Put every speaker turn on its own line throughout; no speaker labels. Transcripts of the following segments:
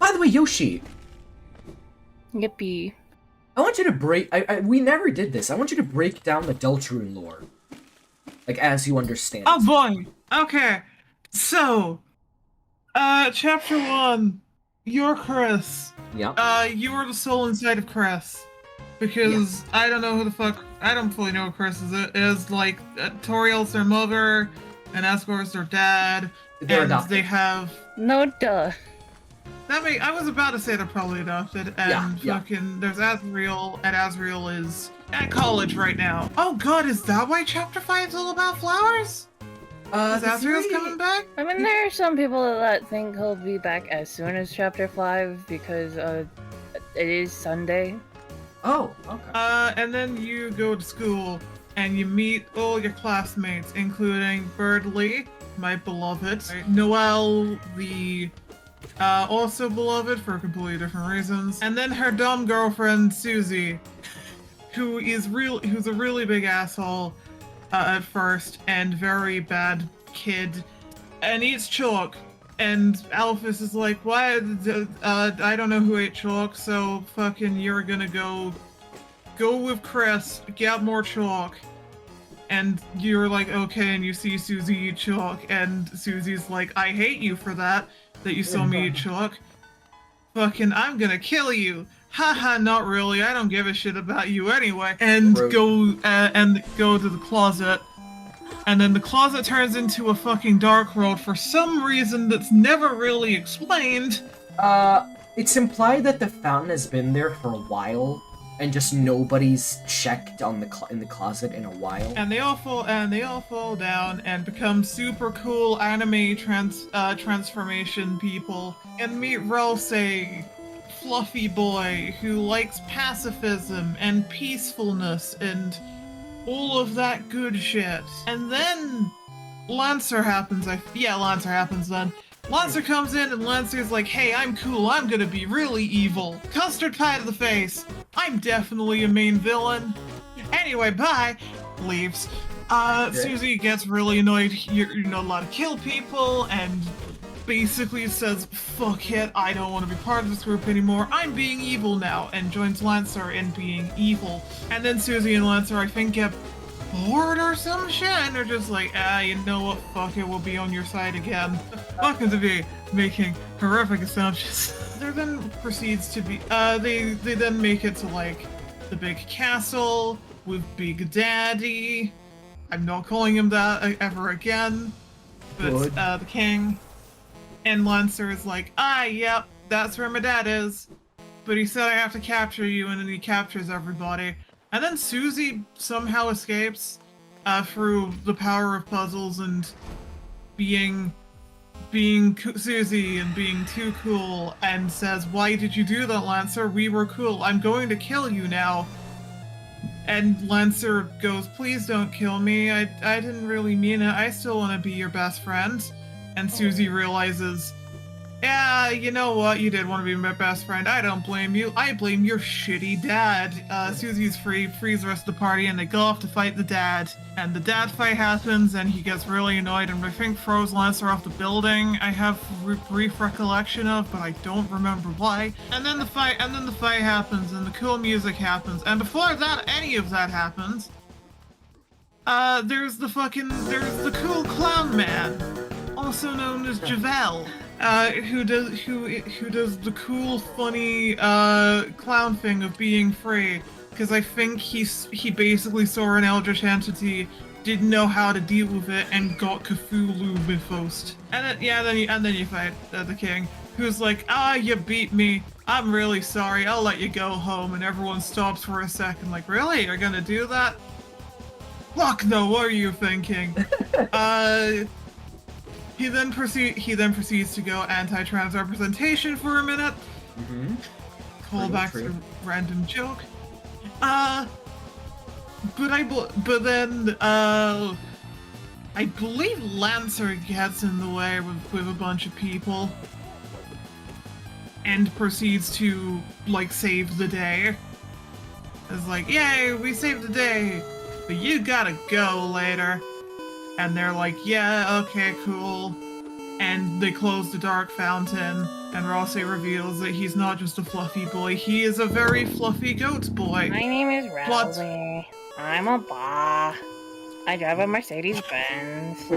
By the way, Yoshi,
Yippee.
I want you to break. We never did this. I want you to break down the Deltarune lore, like as you understand.
Oh boy. Okay. So, chapter 1. You're Chris.
Yeah.
You are the soul inside of Chris. Because I don't know who the fuck. I don't fully know who Chris is. Like, Toriel's their mother, and Asgore's their dad.
They're
and
adopted.
they have.
No duh.
I was about to say they're probably adopted, and fucking there's Azriel, and Azriel is at college right now. Oh god, is that why chapter 5 is all about flowers? Is Azriel's coming back?
I mean, there are some people that think he'll be back as soon as chapter 5 because it is Sunday.
Oh, okay.
And then you go to school and you meet all your classmates, including Birdly, my beloved, Noelle, the also beloved for completely different reasons, and then her dumb girlfriend Susie, who's a really big asshole at first and very bad kid, and eats chalk. And Alphys is like, why? I don't know who ate chalk, so fucking you're gonna go with Chris, get more chalk. And you're like, okay, and you see Susie eat chalk, and Susie's like, I hate you for that you saw me eat chalk. Fucking, I'm gonna kill you. Haha, not really, I don't give a shit about you anyway. And go to the closet. And then the closet turns into a fucking dark world for some reason that's never really explained.
It's implied that the fountain has been there for a while, and just nobody's checked on in the closet in a while.
And they all fall down and become super cool anime transformation people. And meet Rose, fluffy boy who likes pacifism and peacefulness and all of that good shit. And then Lancer happens. Lancer happens then. Lancer comes in and Lancer's like, hey, I'm cool, I'm gonna be really evil. Custard pie to the face. I'm definitely a main villain. Anyway, bye. Leaves. Susie gets really annoyed. You're not allowed to kill people and basically says, fuck it, I don't want to be part of this group anymore. I'm being evil now, and joins Lancer in being evil. And then Susie and Lancer, I think, get bored or some shit, and they're just like, you know what, fuck it, we'll be on your side again. Welcome to be making horrific assumptions. There then proceeds to be, they then make it to, like, the big castle with Big Daddy. I'm not calling him that ever again, but the king. And Lancer is like, yep, that's where my dad is. But he said I have to capture you, and then he captures everybody. And then Susie somehow escapes through the power of puzzles and being Susie and being too cool, and says, why did you do that, Lancer? We were cool. I'm going to kill you now. And Lancer goes, please don't kill me. I didn't really mean it. I still want to be your best friend. And Susie realizes, yeah, you know what? You did want to be my best friend. I don't blame you. I blame your shitty dad. Susie's frees the rest of the party, and they go off to fight the dad. And the dad fight happens, and he gets really annoyed, and I think throws Lancer off the building. I have brief recollection of, but I don't remember why. And then the fight happens, and the cool music happens. And before that, any of that happens, there's the cool clown man, also known as Javel, who does the cool, funny clown thing of being free. Because I think he basically saw an eldritch entity, didn't know how to deal with it, and got Cthulhu mythosed. And then you fight the king, who's like, you beat me. I'm really sorry. I'll let you go home. And everyone stops for a second, like, really? You're gonna do that? Fuck no. What are you thinking? He then proceeds to go anti-trans representation for a minute.
Mm-hmm.
Call back to random joke. But then I believe Lancer gets in the way with a bunch of people and proceeds to, like, save the day. It's like, yay, we saved the day, but you gotta go later. And they're like, yeah, okay, cool. and they close the dark fountain, and Ralse reveals that he's not just a fluffy boy, he is a very fluffy goat boy.
My name is Rowley. I'm a ba. I drive a Mercedes Benz.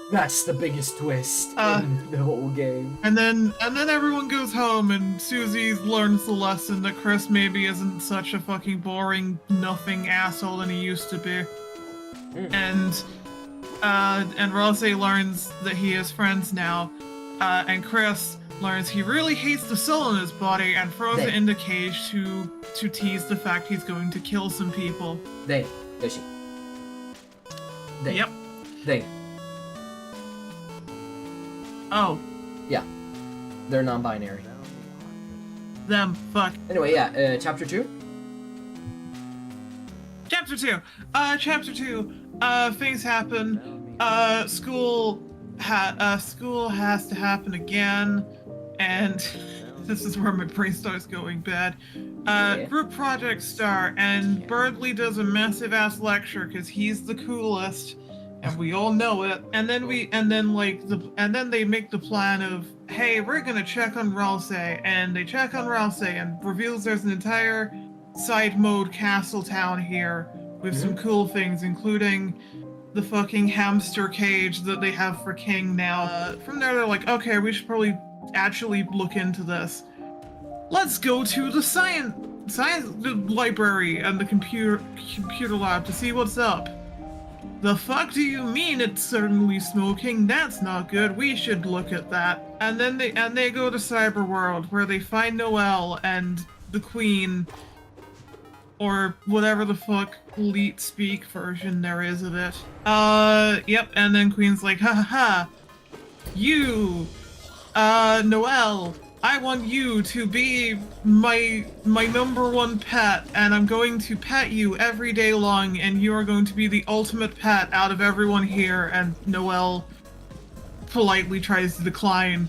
That's the biggest twist in the whole game.
And then everyone goes home, and Susie learns the lesson that Chris maybe isn't such a fucking boring, nothing asshole than he used to be. And Ralse learns that he has friends now, and Chris learns he really hates the soul in his body and throws it in the cage to tease the fact he's going to kill some people.
Yoshi.
Yep.
They.
Oh.
Yeah. They're non-binary.
Them. Fuck.
Anyway, yeah, chapter 2?
Chapter 2. Chapter 2. Things happen. School has to happen again, and this is where my brain starts going bad. Group projects start, and Birdley does a massive ass lecture because he's the coolest, and we all know it. And then they make the plan of, hey, we're gonna check on Ralse, and they check on Ralse and reveals there's an entire side mode castle town here with some cool things, including the fucking hamster cage that they have for King now. From there, they're like, okay, we should probably actually look into this. Let's go to the science library and the computer lab to see what's up. The fuck do you mean it's certainly smoking? That's not good. We should look at that. And then they go to Cyber World, where they find Noelle and the Queen, or whatever the fuck Leet speak version there is of it. Yep, and then Queen's like, ha ha ha, you, Noelle, I want you to be my number one pet, and I'm going to pet you every day long, and you are going to be the ultimate pet out of everyone here. And Noelle politely tries to decline,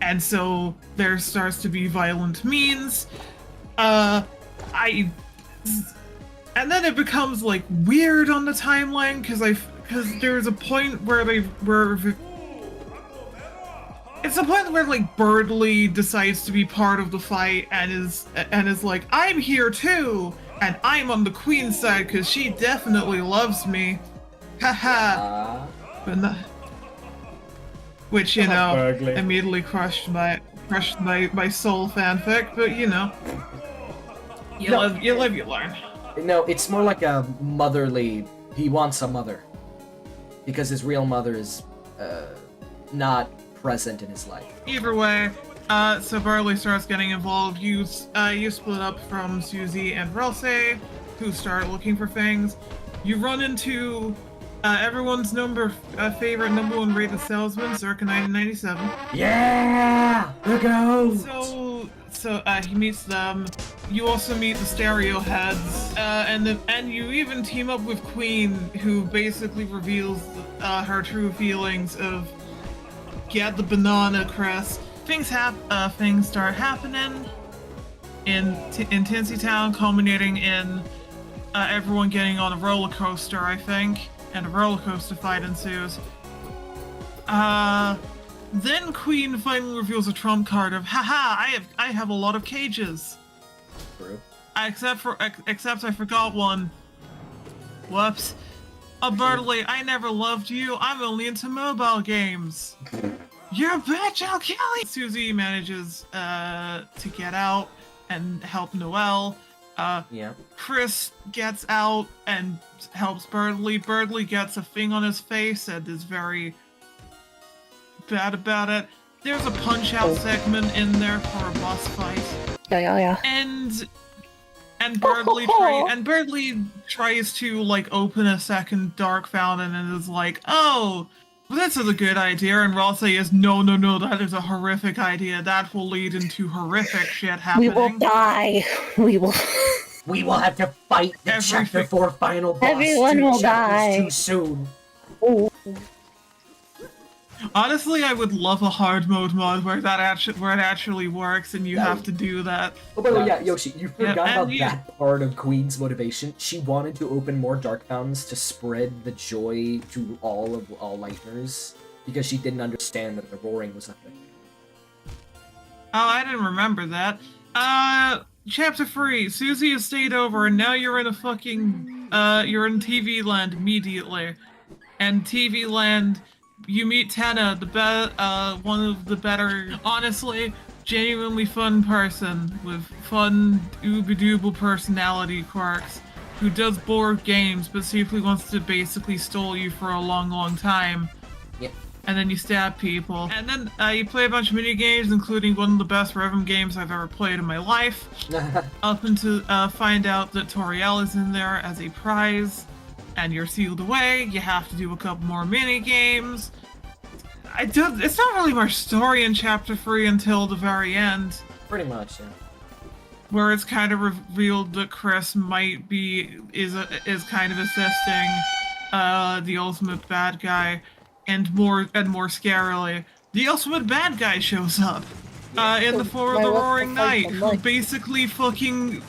and so there starts to be violent means. And then it becomes like weird on the timeline because there's a point where it's a point where like Birdley decides to be part of the fight and is like, I'm here too, and I'm on the Queen's side because she definitely loves me. Haha. But not, which, you know, immediately crushed my soul fanfic, but you know. You live, you learn.
No, it's more like a motherly. He wants a mother. Because his real mother is not present in his life.
Either way, so Birdley starts getting involved. You split up from Susie and Ralse, who start looking for things. You run into everyone's favorite number one rated salesman, circa 1997.
Yeah! The goat!
So he meets them. You also meet the Stereo Heads, and you even team up with Queen, who basically reveals her true feelings of get the banana, Chris. Things start happening in Tinsy Town, culminating in everyone getting on a roller coaster, I think, and a roller coaster fight ensues. Then Queen finally reveals a trump card of, haha, I have a lot of cages.
True.
Except I forgot one. Whoops. Birdley, I never loved you. I'm only into mobile games. You're a bitch, I'll kill you! Susie manages to get out and help Noelle. Chris gets out and helps Birdley. Birdley gets a thing on his face and is very bad about it. There's a punch-out segment in there for a boss fight.
Yeah.
And Birdley tries to like open a second dark fountain and is like, oh, this is a good idea. And Ralse is, no, that is a horrific idea. That will lead into horrific shit happening.
We will die. We will
have to fight the Chapter 4 final boss.
Everyone will die.
Too soon.
Ooh.
Honestly, I would love a hard mode mod where it actually works and you have to do that.
Oh, by the way, yeah, Yoshi, you forgot about that part of Queen's motivation. She wanted to open more dark fountains to spread the joy to all Lightners. because she didn't understand that the roaring was a thing.
Oh, I didn't remember that. Chapter 3, Susie has stayed over, and now you're in a fucking, you're in TV land immediately. And TV land, you meet Tenna, one of the better, honestly, genuinely fun person with fun, ooba-dooba personality quirks, who does board games, but secretly wants to basically stall you for a long, long time.
Yep.
And then you stab people. And then you play a bunch of mini games, including one of the best rhythm games I've ever played in my life. Up until find out that Toriel is in there as a prize, and you're sealed away. You have to do a couple more mini games. It's not really much story in Chapter 3 until the very end.
Pretty much, yeah.
Where it's kind of revealed that Chris might be is kind of assisting the ultimate bad guy. And more scarily, the ultimate bad guy shows up in the form of the Roaring Knight, who basically fucking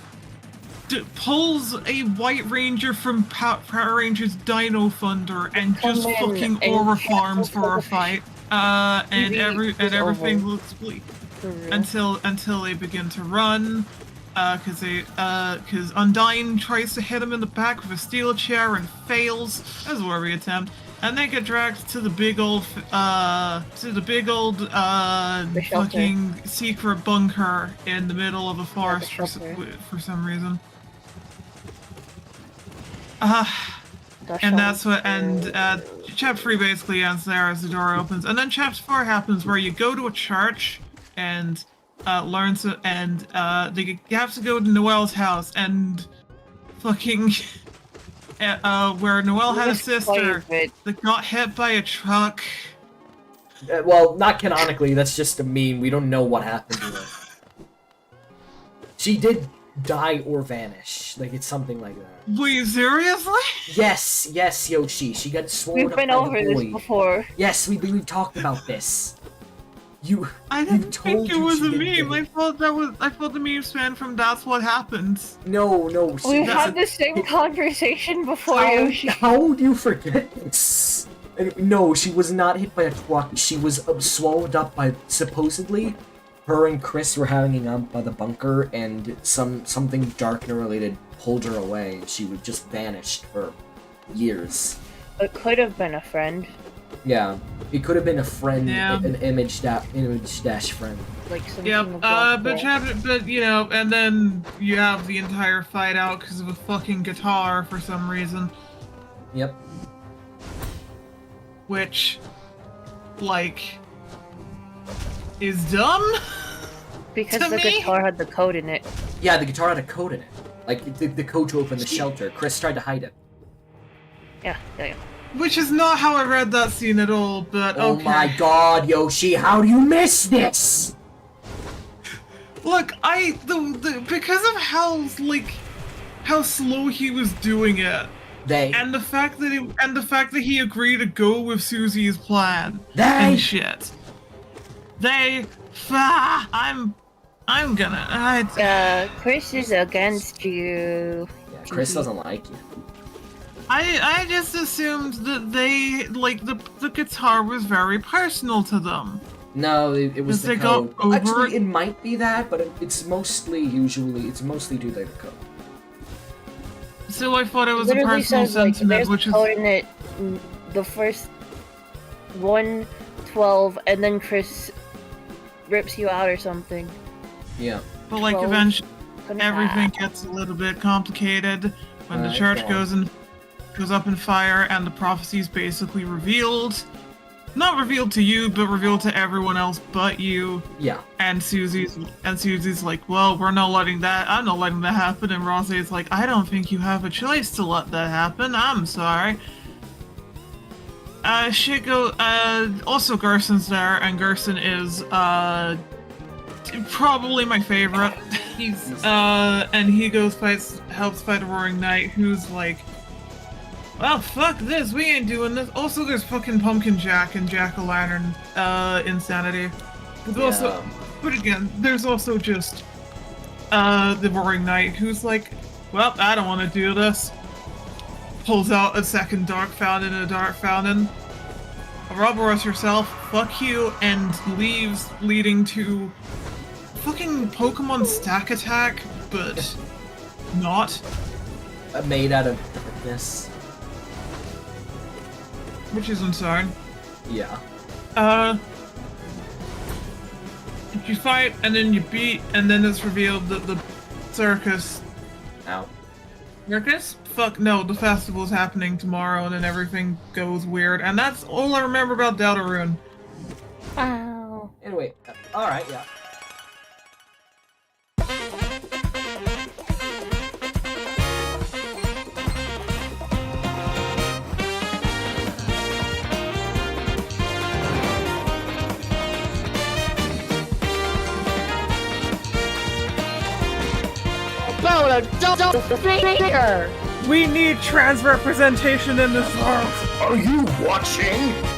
pulls a White Ranger from Power Rangers Dino Thunder and just fucking aura farms for a fight. And everything looks bleak until they begin to run. Because Undyne tries to hit him in the back with a steel chair and fails. That's a worry attempt. And they get dragged to the big old fucking secret bunker in the middle of a forest for some reason. And that's what, Chapter 3 basically ends there as the door opens. And then Chapter 4 happens where you go to a church and learn to, and you have to go to Noelle's house and fucking... where Noelle had a sister that got hit by a truck.
Well, not canonically, that's just a meme. We don't know what happened to her. She did die or vanish. Like, it's something like that.
Wait, seriously?
Yes, Yoshi. She got swallowed up by
We've been over this before.
Yes, we've talked about this.
I didn't think it was a meme. I thought the meme span from That's What Happens.
No.
We've had the same conversation before, Yoshi.
How do you forget this? No, she was not hit by a truck. She was swallowed up by, supposedly, her and Chris were hanging out by the bunker, and something Darkner related pulled her away. She would just vanished for years.
It could have been a friend.
Yeah, it could have been a friend, an image dash friend.
Like something.
Yep. But you know, and then you have the entire fight out because of a fucking guitar for some reason.
Yep.
Which, like, is dumb.
Because the guitar had the code in it.
Yeah, the guitar had a code in it. Like the code to open the shelter. Chris tried to hide it.
Yeah.
Which is not how I read that scene at all, but
oh
okay.
My god, Yoshi, how do you miss this?
Look, because of how slow he was doing it, and the fact that he agreed to go with Susie's plan and shit. I'm gonna.
Chris is against you.
Yeah, Chris doesn't like you.
I just assumed that they, the guitar was very personal to them.
No, it was the code. Actually,
it
might be that, but it's mostly due to the code.
So I thought it was a personal sentiment, which is...
code in it, the first 1:12, and then Chris rips you out or something.
Yeah.
But eventually, everything gets a little bit complicated when the church goes up in fire, and the prophecy's basically revealed. Not revealed to you, but revealed to everyone else but you.
Yeah.
And Susie's like, well, I'm not letting that happen. And Rosé's like, I don't think you have a choice to let that happen. I'm sorry. Also Gerson's there, and Gerson is, probably my favorite. And he helps fight a Roaring Knight, who's like, well, fuck this, we ain't doing this. Also, there's fucking Pumpkin Jack and Jack-o'-lantern, insanity. But again, there's also just, the Roaring Knight, who's like, well, I don't want to do this. Pulls out a second dark fountain and a dark fountain. Ouroboros herself, fuck you, and leaves, leading to fucking Pokemon Stack Attack, but not.
Made out of darkness.
Which is insane.
Yeah.
You fight, and then you beat, and then it's revealed that the circus...
Ow.
Circus? Fuck no, the festival's happening tomorrow, and then everything goes weird, and that's all I remember about Deltarune.
Wow.
Anyway, alright, yeah.
We need trans representation in this world!
Are you watching?